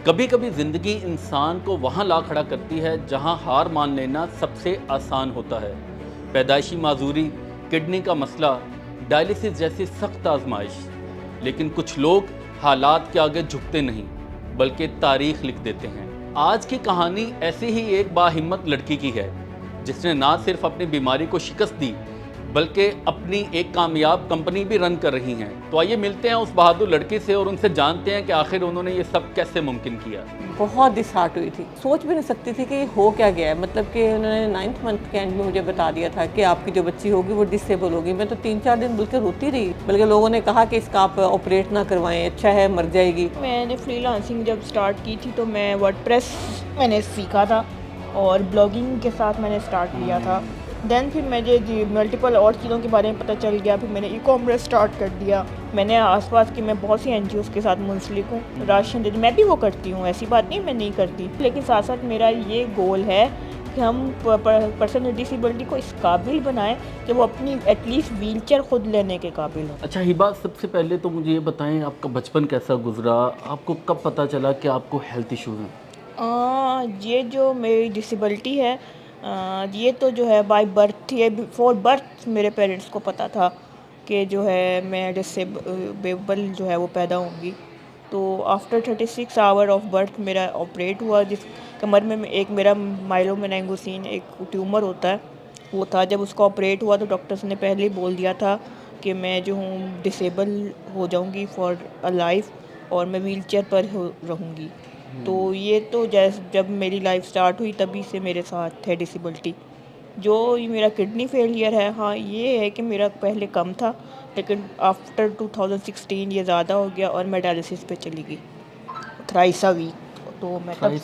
کبھی کبھی زندگی انسان کو وہاں لا کھڑا کرتی ہے جہاں ہار مان لینا سب سے آسان ہوتا ہے۔ پیدائشی معذوری، کڈنی کا مسئلہ، ڈائلیسس جیسی سخت آزمائش، لیکن کچھ لوگ حالات کے آگے جھکتے نہیں بلکہ تاریخ لکھ دیتے ہیں۔ آج کی کہانی ایسی ہی ایک باہمت لڑکی کی ہے جس نے نہ صرف اپنی بیماری کو شکست دی بلکہ اپنی ایک کامیاب کمپنی بھی رن کر رہی ہیں۔ تو آئیے ملتے ہیں اس بہادر لڑکی سے اور ان سے جانتے ہیں کہ آخر انہوں نے یہ سب کیسے ممکن کیا۔ بہت ڈسہارٹ ہوئی تھی، سوچ بھی نہیں سکتی تھی کہ یہ ہو کیا گیا ہے۔ مطلب کہ انہوں نے 9th منتھ کے اینڈ میں مجھے بتا دیا تھا کہ آپ کی جو بچی ہوگی وہ ڈسیبل ہوگی۔ میں تو 3-4 دن بلکہ روتی رہی، بلکہ لوگوں نے کہا کہ اس کا آپ آپریٹ نہ کروائیں، اچھا ہے مر جائے گی۔ میں نے فری لانسنگ جب سٹارٹ کی تھی تو میں ورڈ پریس میں نے سیکھا تھا اور بلاگنگ کے ساتھ میں نے سٹارٹ کیا تھا۔ دین پھر مجھے ملٹیپل اور چیزوں کے بارے میں پتہ چل گیا، پھر میں نے ای کامرس سٹارٹ کر دیا۔ میں نے آس پاس کی میں بہت سی این جی اوز کے ساتھ منسلک ہوں، راشن میں بھی وہ کرتی ہوں، ایسی بات نہیں میں نہیں کرتی، لیکن ساتھ ساتھ میرا یہ گول ہے کہ ہم پرسن ود ڈسیبلٹی کو اس قابل بنائیں کہ وہ اپنی ایٹ لیسٹ ویل چیئر خود لینے کے قابل ہوں۔ اچھا ہبا، سب سے پہلے تو مجھے یہ بتائیں آپ کا بچپن کیسا گزرا؟ آپ کو کب پتہ چلا کہ آپ کو ہیلتھ ایشوز ہیں؟ یہ جو میری ڈسیبلٹی ہے یہ تو جو ہے بائی برتھ، یہ بفور برتھ میرے پیرنٹس کو پتہ تھا کہ جو ہے میں ڈسیبل جو ہے وہ پیدا ہوں گی۔ تو آفٹر 36 آور آف برتھ میرا آپریٹ ہوا، جس کمر میں ایک میرا مائلو میننگوسین ایک ٹیومر ہوتا ہے وہ تھا۔ جب اس کو آپریٹ ہوا تو ڈاکٹرس نے پہلے ہی بول دیا تھا کہ میں جو ہوں ڈسیبل ہو جاؤں گی فار اے لائف، اور میں ویل چیئر پر رہوں گی۔ تو یہ تو جب میری لائف سٹارٹ ہوئی تبھی سے میرے ساتھ ہے ڈسیبلٹی۔ جو میرا کڈنی فیلئر ہے، ہاں یہ ہے کہ میرا پہلے کم تھا لیکن آفٹر 2016 یہ زیادہ ہو گیا اور میں ڈائلیسس پہ چلی گئی تھرائس اے ویک۔ تو میں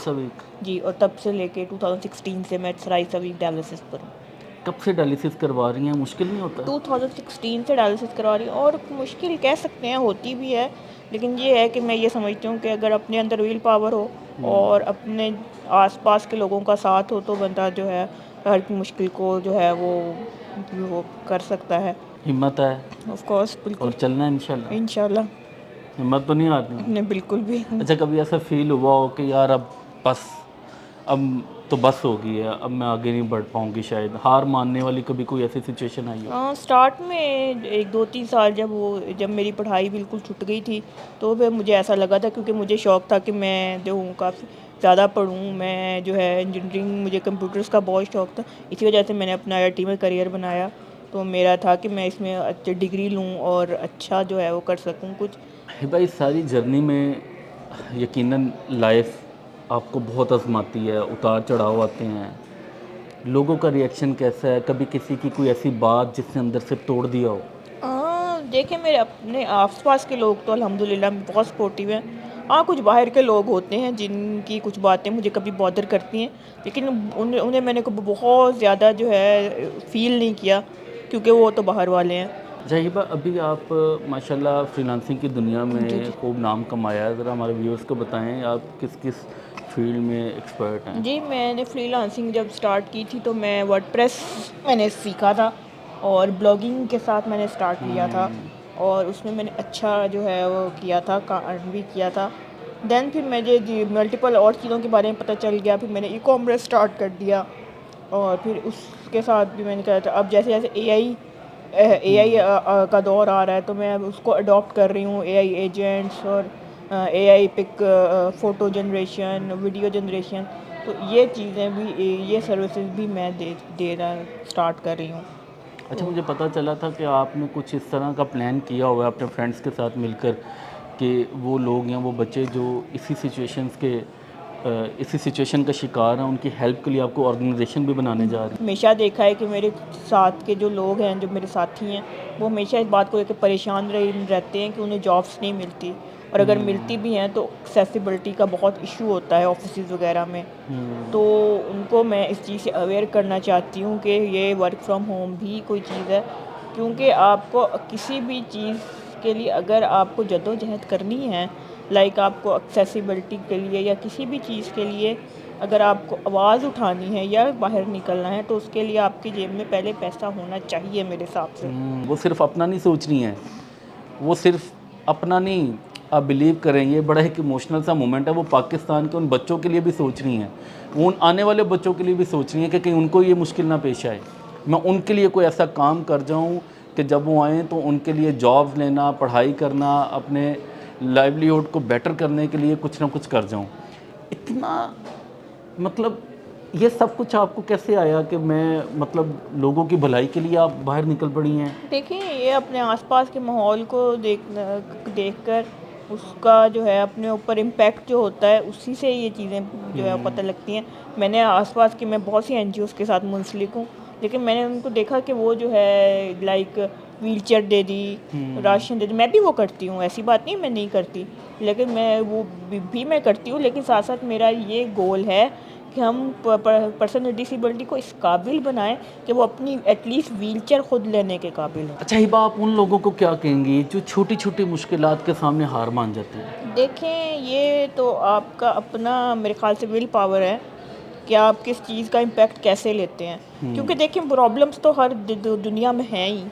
جی، اور تب سے لے کے 2016 سے میں تھرائس اے ویک ڈائلیسس پر ہوں۔ کب سے ڈائلیسس کروا رہی ہیں؟ مشکل نہیں ہوتا؟ 2016 سے ڈائلیسس کروا رہی ہوں، اور مشکل کہہ سکتے ہیں ہوتی بھی ہے، لیکن یہ ہے کہ میں یہ سمجھتی ہوں کہ اگر اپنے اندر ویل پاور ہو اور اپنے آس پاس کے لوگوں کا ساتھ ہو تو بندہ جو ہے ہر مشکل کو جو ہے وہ کر سکتا ہے۔ ہمت ہے آف کورس، بالکل، اور چلنا ہے انشاءاللہ۔ انشاءاللہ ہمت تو نہیں آتی؟ نہیں، بالکل بھی۔ اچھا کبھی ایسا فیل ہوا ہو کہ یار اب بس، اب تو بس ہو گئی ہے، اب میں آگے نہیں بڑھ پاؤں گی، شاید ہار ماننے والی کبھی کوئی ایسی سچویشن آئی ہو؟ سٹارٹ میں 1-2-3 سال جب میری پڑھائی بالکل چھٹ گئی تھی تو پھر مجھے ایسا لگا تھا، کیونکہ مجھے شوق تھا کہ میں جو ہوں کافی زیادہ پڑھوں، میں جو ہے انجینئرنگ، مجھے کمپیوٹرز کا بہت شوق تھا، اسی وجہ سے میں نے اپنا آئی ٹی میں کریئر بنایا۔ تو میرا تھا کہ میں اس میں اچھی ڈگری لوں اور اچھا جو ہے وہ کر سکوں کچھ۔ بھائی ساری جرنی میں یقیناً لائف آپ کو بہت آزماتی ہے، اتار چڑھاؤ آتے ہیں، لوگوں کا ریئیکشن کیسا ہے؟ کبھی کسی کی کوئی ایسی بات جس نے اندر سے توڑ دیا ہو؟ دیکھیں میرے اپنے آس پاس کے لوگ تو الحمدللہ بہت سپورٹیو ہیں۔ ہاں کچھ باہر کے لوگ ہوتے ہیں جن کی کچھ باتیں مجھے کبھی بادر کرتی ہیں، لیکن انہیں میں نے بہت زیادہ جو ہے فیل نہیں کیا، کیونکہ وہ تو باہر والے ہیں۔ جہیبہ ابھی آپ ماشاءاللہ فری لانسنگ کی دنیا میں جی خوب نام کمایا ہے، ذرا ہمارے ویورز کو بتائیں آپ کس کس فیلڈ میں ایکسپرٹ ہیں؟ جی، میں نے فری لانسنگ جب سٹارٹ کی تھی تو میں ورڈ پریس میں نے سیکھا تھا اور بلاگنگ کے ساتھ میں نے سٹارٹ کیا تھا، اور اس میں نے اچھا جو ہے وہ کیا تھا، ارن بھی کیا تھا۔ دین پھر مجھے ملٹیپل اور چیزوں کے بارے میں پتہ چل گیا، پھر میں نے ای کامرس سٹارٹ کر دیا، اور پھر اس کے ساتھ بھی میں نے کہا تھا اب جیسے اے آئی کا دور آ رہا ہے تو میں اس کو اڈاپٹ کر رہی ہوں، اے آئی ایجنٹس اور اے آئی پک فوٹو جنریشن، ویڈیو جنریشن، تو یہ چیزیں بھی، یہ سروسز بھی میں دینا سٹارٹ کر رہی ہوں۔ اچھا مجھے پتہ چلا تھا کہ آپ نے کچھ اس طرح کا پلان کیا ہوا ہے اپنے فرینڈس کے ساتھ مل کر کہ وہ لوگ یا وہ بچے جو اسی سچویشن کا شکار ہیں، ان کی ہیلپ کے لیے آپ کو آرگنائزیشن بھی بنانے جا رہے ہیں۔ ہمیشہ دیکھا ہے کہ میرے ساتھ کے جو لوگ ہیں، جو میرے ساتھی ہیں، وہ ہمیشہ اس بات کو لے کے پریشان رہتے ہیں کہ انہیں جابس نہیں ملتی، اور اگر ملتی بھی ہیں تو ایکسیسیبلٹی کا بہت ایشو ہوتا ہے آفیسز وغیرہ میں۔ تو ان کو میں اس چیز سے اویئر کرنا چاہتی ہوں کہ یہ ورک فرام ہوم بھی کوئی چیز ہے، کیونکہ آپ کو کسی بھی چیز کے لیے اگر آپ کو جدوجہد کرنی ہے، لائک آپ کو ایکسیسیبلٹی کے لیے یا کسی بھی چیز کے لیے اگر آپ کو آواز اٹھانی ہے یا باہر نکلنا ہے، تو اس کے لیے آپ کی جیب میں پہلے پیسہ ہونا چاہیے میرے حساب سے۔ وہ صرف اپنا نہیں سوچ رہی ہیں، وہ صرف اپنا نہیں آپ بلیو کریں یہ بڑا ایک ایموشنل سا مومنٹ ہے. وہ پاکستان کے ان بچوں کے لیے بھی سوچ رہی ہیں, وہ آنے والے بچوں کے لیے بھی سوچ رہی ہیں کہ کہیں ان کو یہ مشکل نہ پیش آئے. میں ان کے لیے کوئی ایسا کام کر جاؤں کہ جب وہ آئیں تو ان کے لیے جابز لینا, پڑھائی کرنا, اپنے لائیولیہوڈ کو بیٹر کرنے کے لیے کچھ نہ کچھ کر جاؤں. اتنا مطلب یہ سب کچھ آپ کو کیسے آیا کہ میں مطلب لوگوں کی بھلائی کے لیے آپ باہر نکل پڑی ہیں؟ دیکھیں یہ اپنے آس پاس کے ماحول کو دیکھ کر اس کا جو ہے اپنے اوپر امپیکٹ جو ہوتا ہے اسی سے یہ چیزیں جو ہے پتہ لگتی ہیں. میں نے آس پاس کی میں بہت سی این جی اوز کے ساتھ منسلک ہوں, لیکن میں نے ان کو دیکھا کہ وہ جو ہے لائک ویل چیئر دے دی, راشن دے دی. میں بھی وہ کرتی ہوں, ایسی بات نہیں میں نہیں کرتی, لیکن میں وہ بھی میں کرتی ہوں. لیکن ساتھ ساتھ میرا یہ گول ہے کہ ہم پرسن ود ڈسیبلٹی کو اس قابل بنائیں کہ وہ اپنی ایٹ لیسٹ ویل چیئر خود لینے کے قابل ہوں. اچھا ہبا, آپ ان لوگوں کو کیا کہیں گی جو چھوٹی چھوٹی مشکلات کے سامنے ہار مان جاتے ہیں؟ دیکھیں یہ تو آپ کا اپنا میرے خیال سے ول پاور ہے کہ آپ کس چیز کا امپیکٹ کیسے لیتے ہیں. کیونکہ دیکھیں پرابلمس تو ہر دنیا میں ہیں ہی,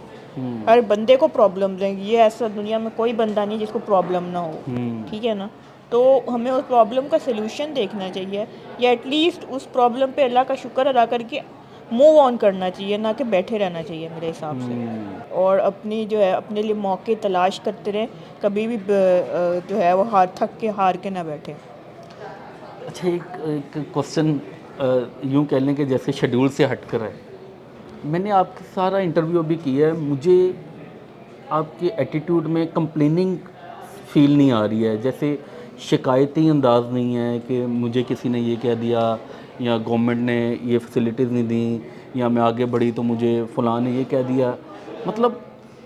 ہر بندے کو پرابلمز ہیں. یہ ایسا دنیا میں کوئی بندہ نہیں جس کو پرابلم نہ ہو, ٹھیک ہے نا. تو ہمیں اس پرابلم کا سلوشن دیکھنا چاہیے, یا ایٹ لیسٹ اس پرابلم پہ اللہ کا شکر ادا کر کے موو آن کرنا چاہیے, نہ کہ بیٹھے رہنا چاہیے میرے حساب سے. اور اپنی جو ہے اپنے لیے موقع تلاش کرتے رہیں, کبھی بھی جو ہے وہ تھک کے ہار کے نہ بیٹھیں. اچھا ایک کوسچن یوں کہہ لیں کہ جیسے شیڈول سے ہٹ کر ہے. میں نے آپ کا سارا انٹرویو بھی کیا ہے, مجھے آپ کے ایٹیٹیوڈ میں کمپلیننگ فیل نہیں آ رہی ہے, جیسے شکایتی انداز نہیں ہے کہ مجھے کسی نے یہ کہہ دیا, یا گورنمنٹ نے یہ فیسلٹیز نہیں دیں, یا میں آگے بڑھی تو مجھے فلاں نے یہ کہہ دیا. مطلب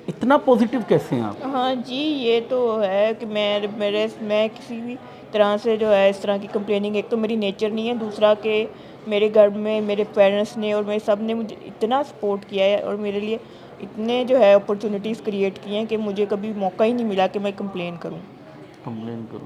اتنا پازیٹیو کیسے ہیں آپ؟ ہاں جی, یہ تو ہے کہ میں کسی بھی طرح سے جو ہے اس طرح کی کمپلیننگ, ایک تو میری نیچر نہیں ہے, دوسرا کہ میرے گھر میں میرے پیرنٹس نے اور میرے سب نے مجھے اتنا سپورٹ کیا ہے اور میرے لیے اتنے جو ہے اپرچونیٹیز کریٹ کی ہیں کہ مجھے کبھی موقع ہی نہیں ملا کہ میں کمپلین کروں.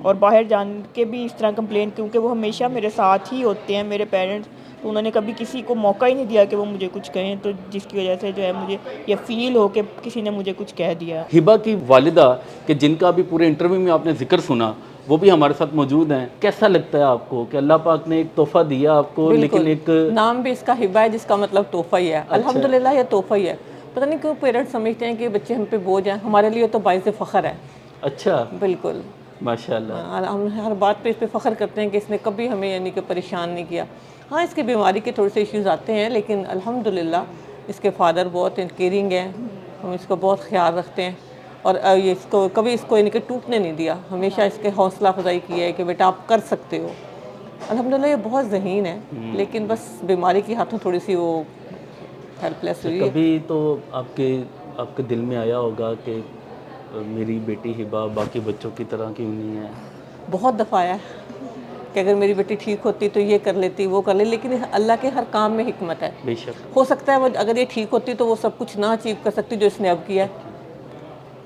اور باہر جان کے بھی اس طرح کمپلین, کیونکہ وہ ہمیشہ میرے ساتھ ہی ہوتے ہیں میرے پیرنٹس, تو انہوں نے کبھی کسی کو موقع ہی نہیں دیا کہ وہ مجھے کچھ کہیں, تو جس کی وجہ سے جو ہے مجھے یہ فیل ہو کہ کسی نے مجھے کچھ کہہ دیا. ہبا کی والدہ کہ جن کا بھی پورے انٹرویو میں آپ نے ذکر سنا, وہ بھی ہمارے ساتھ موجود ہیں. کیسا لگتا ہے آپ کو کہ اللہ پاک نے ایک تحفہ دیا آپ کو, لیکن ایک نام بھی اس کا ہبا ہے جس کا مطلب تحفہ ہی ہے. الحمدللہ یہ تحفہ ہی ہے. پتہ نہیں کیوں پیرنٹس سمجھتے ہیں کہ بچے ہم پہ بوجھ ہیں, ہمارے لیے تو باعث فخر ہے. اچھا, بالکل ماشاء اللہ. ہم ہر بات پہ اس پہ فخر کرتے ہیں کہ اس نے کبھی ہمیں یعنی کہ پریشان نہیں کیا. ہاں اس کی بیماری کے تھوڑے سے ایشوز آتے ہیں, لیکن الحمدللہ اس کے فادر بہت کیئرنگ ہیں, ہم اس کو بہت خیال رکھتے ہیں, اور یہ اس کو کبھی اس کو یعنی کہ ٹوٹنے نہیں دیا, ہمیشہ اس کے حوصلہ افزائی کی ہے کہ بیٹا آپ کر سکتے ہو. الحمدللہ یہ بہت ذہین ہے, لیکن بس بیماری کے ہاتھوں تھوڑی سی وہ ہیلپ لیس ہوئی ہے. کبھی تو آپ کے دل میں آیا ہوگا کہ میری بیٹی ہبا باقی بچوں کی طرح کیوں نہیں ہے؟ بہت دفعہ آیا کہ اگر میری بیٹی ٹھیک ہوتی تو یہ کر لیتی, وہ کر لے, لیکن اللہ کے ہر کام میں حکمت ہے. بے شک. ہو سکتا ہے وہ اگر یہ ٹھیک ہوتی تو وہ سب کچھ نہ اچیو کر سکتی جو اس نے اب کیا ہے,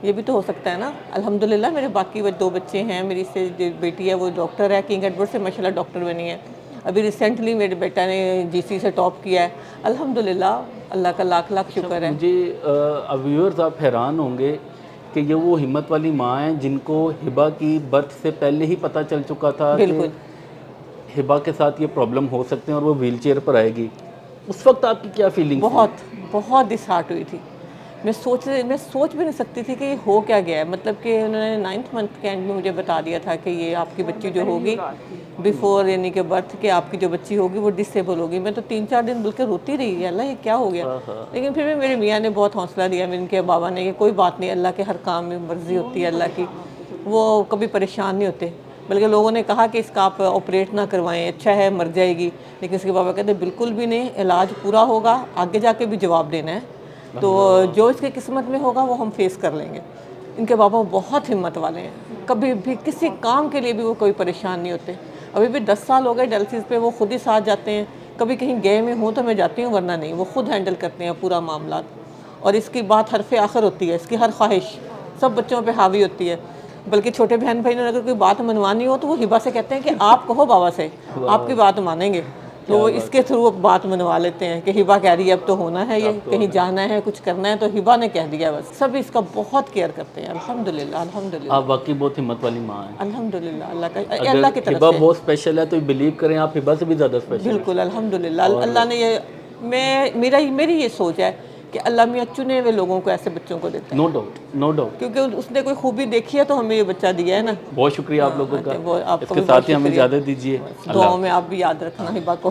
یہ بھی تو ہو سکتا ہے نا. الحمدللہ میرے باقی 2 بچے ہیں, میری سے جو بیٹی ہے وہ ڈاکٹر ہے, کنگ ایڈورڈ سے ماشاءاللہ ڈاکٹر بنی ہے. ابھی ریسنٹلی میرے بیٹا نے جی سی سے ٹاپ کیا ہے. الحمدللہ اللہ کا لاکھ لاکھ شکر ہے. مجھے ویورز آپ حیران ہوں گے کہ یہ وہ ہمت والی ماں ہیں جن کو ہبا کی برتھ سے پہلے ہی پتہ چل چکا تھا کہ ہبا کے ساتھ یہ پرابلم ہو سکتے ہیں اور وہ ویل چیئر پر آئے گی. اس وقت آپ کی کیا فیلنگ؟ بہت ڈس ہارٹ ہوئی تھی. میں سوچ بھی نہیں سکتی تھی کہ یہ ہو کیا گیا ہے. مطلب کہ انہوں نے 9th منتھ کے اینڈ میں مجھے بتا دیا تھا کہ یہ آپ کی بچی جو ہوگی بیفور یعنی کہ برتھ کے آپ کی جو بچی ہوگی وہ ڈسیبل ہوگی. میں تو 3-4 دن بلکہ روتی رہی, اللہ یہ کیا ہو گیا. لیکن پھر بھی میرے میاں نے بہت حوصلہ دیا, ان کے بابا نے, کہ کوئی بات نہیں, اللہ کے ہر کام میں مرضی ہوتی ہے اللہ کی, وہ کبھی پریشان نہیں ہوتے. بلکہ لوگوں نے کہا کہ اس کا آپ آپریٹ نہ کروائیں, اچھا ہے مر جائے گی, لیکن اس کے بابا کہتے بالکل بھی نہیں, علاج پورا ہوگا, آگے جا کے بھی جواب دینا ہے, تو جو اس کی قسمت میں ہوگا وہ ہم فیس کر لیں گے. ان کے بابا بہت ہمت والے ہیں, کبھی بھی کسی کام کے لیے بھی وہ کوئی پریشان نہیں ہوتے. ابھی بھی 10 سال ہو گئے ڈائلسس پہ, وہ خود ہی ساتھ جاتے ہیں. کبھی کہیں گئے میں ہوں تو میں جاتی ہوں, ورنہ نہیں, وہ خود ہینڈل کرتے ہیں پورا معاملات. اور اس کی بات حرف آخر ہوتی ہے, اس کی ہر خواہش سب بچوں پہ حاوی ہوتی ہے. بلکہ چھوٹے بہن بھائی نے اگر کوئی بات منوانی ہو تو وہ ہبا سے کہتے ہیں کہ آپ کہو بابا سے, آپ کی بات مانیں گے. تو وہ اس کے تھرو بات منوا لیتے ہیں کہ ہبا کہہ رہی ہے اب تو ہونا ہے، یہ کہیں جانا ہے کچھ کرنا ہے تو ہبا نے کہہ دیا بس. سب اس کا بہت کیئر کرتے ہیں الحمدللہ الحمدللہ آپ واقعی بہت ہمت والی ماں ہیں. الحمدللہ. اللہ کا اللہ کی اگر طرف ہبا سے بہت اسپیشل ہے تو بلیو کریں آپ ہبا سے بھی زیادہ اسپیشل. بالکل الحمدللہ. اللہ نے یہ میری یہ سوچ ہے کہ اللہ میاں چنے ہوئے لوگوں کو ایسے بچوں کو دیتا ہے، نو ڈاؤٹ نو ڈاؤٹ. کیونکہ اس نے کوئی خوبی دیکھی ہے تو ہمیں یہ بچہ دیا ہے نا. بہت شکریہ آپ لوگوں کا. وہ آپ اس کو کے بھی ساتھ بہت ہی ہمیں شکریہ. اجازت دیجیے. دعاؤں میں آپ بھی یاد رکھنا ہبا کو.